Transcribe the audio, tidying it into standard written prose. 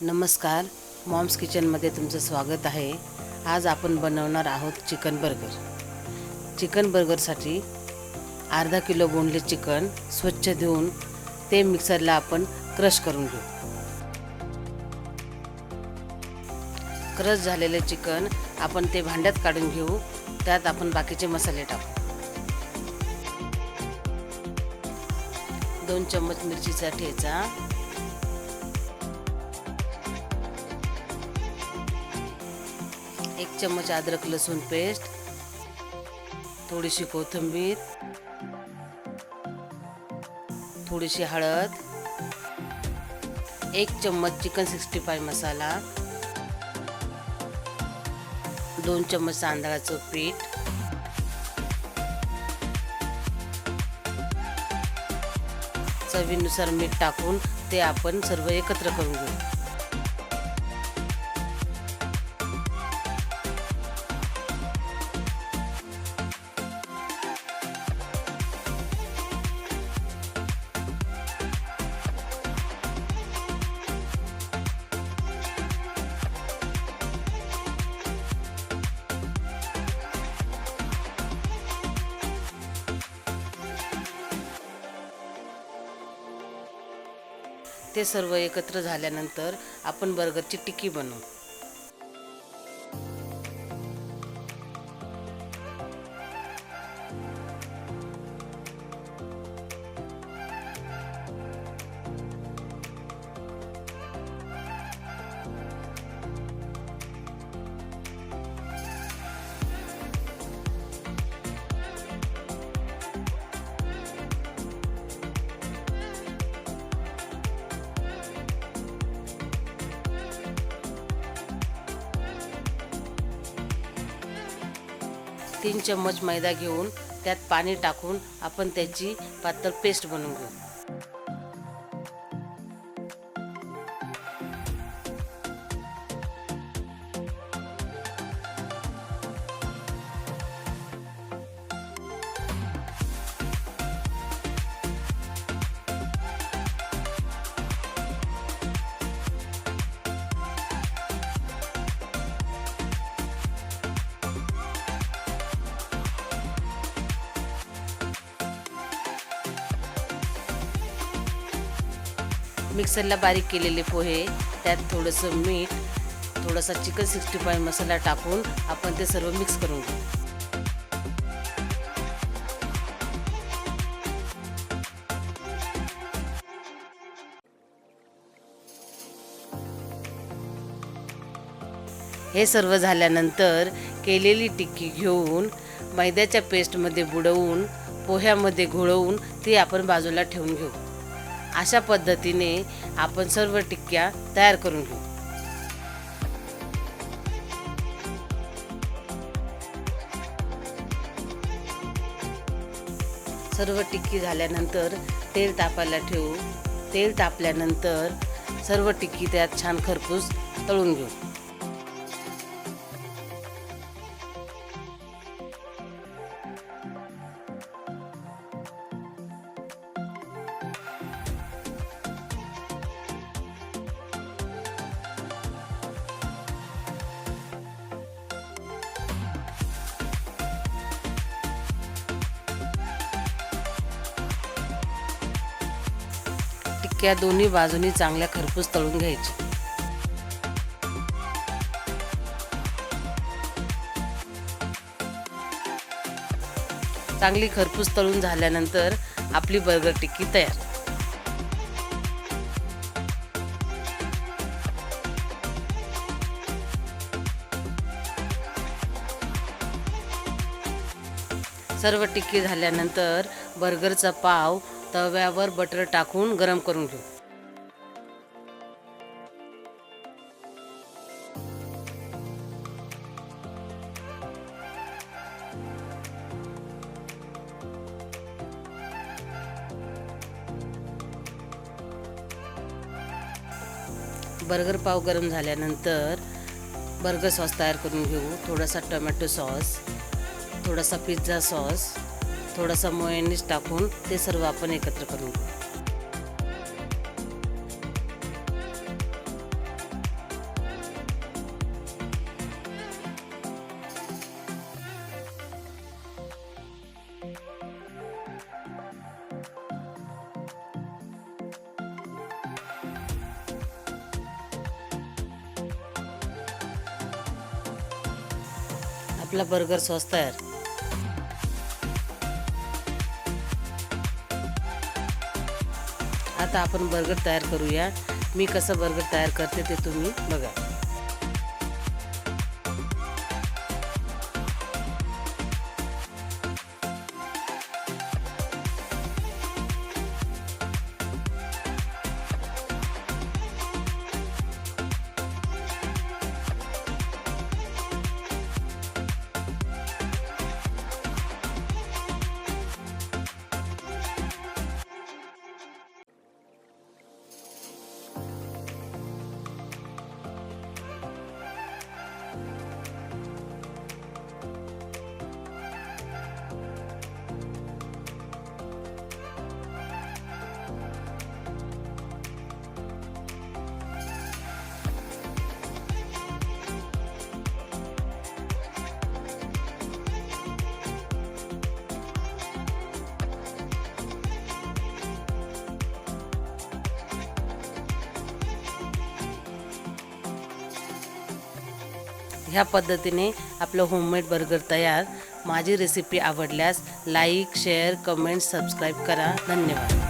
नमस्कार, मॉम्स किचनमध्ये तुमचं स्वागत आहे। आज आपण बनवणार आहोत चिकन बर्गर। चिकन बर्गरसाठी अर्धा किलो बोनलेस चिकन स्वच्छ धुवून ते मिक्सरला आपण क्रश करून घेऊ। क्रश झालेले चिकन आपण ते भांड्यात काढून घेऊ। त्यात आपण बाकीचे मसाले टाकू। 2 चम्मच मिरचीचा ठेचा, 1 चम्मच अदरक लसूण पेस्ट, थोडीशी कोथिंबीर, थोडीशी हळद, 1 चम्मच चिकन 65 मसाला, 2 चम्मच तांदळाचं पीठ, चवीनुसार मीठ टाकून ते आपण सर्व एकत्र करून घेऊ। ते सर्व एकत्र झाल्यानंतर आपण बर्गरची टिक्की बनवू। तीन चम्मच मैदा घेऊन त्यात पाणी टाकून आपण त्याची पातळ पेस्ट बनवून घेऊ। मिक्सरला बारीक केलेले पोहे, त्यात थोडंसं मीठ, थोडासा चिकन 65 मसाला टाकून आपण ते सर्व मिक्स करून घेऊ। हे सर्व झाल्यानंतर केलेली टिक्की घेऊन मैद्याच्या पेस्टमध्ये बुडवून पोह्यामध्ये घोळवून ती आपण बाजूला ठेवून घेऊ। अशा पद्धतीने आपण सर्व टिक्क्या तयार करून घेऊ। सर्व टिक्की झाल्यानंतर तेल तापायला ठेवू। तेल तापल्यानंतर सर्व टिक्की त्यात छान खरपूस तळून घेऊ। टिक्क्या दोन्ही बाजूनी चांगल्या खरपूस तळून घ्यायची। चांगली खरपूस तळून झाल्यानंतर आपली बर्गर टिक्की तयार। सर्व टिक्की झाल्यानंतर बर्गरचा पाव तव्यावर बटर टाकून गरम करून घेऊ। बर्गर पाव गरम झाल्यानंतर बर्गर सॉस तयार करून घेऊ। थोडासा टोमॅटो सॉस, थोडासा पिझ्झा सॉस, थोडासा मेयोनीज टाकून ते सर्व आपण एकत्र करून घेऊ। आपला बर्गर सॉस तयार. आता आपण बर्गर तयार करूया. मी कसं बर्गर तयार करते ते तुम्ही बघा. ह्या पद्धतीने आपलं होममेड बर्गर तयार. माझी रेसिपी आवडल्यास लाईक, शेअर, कमेंट, सबस्क्राईब करा. धन्यवाद.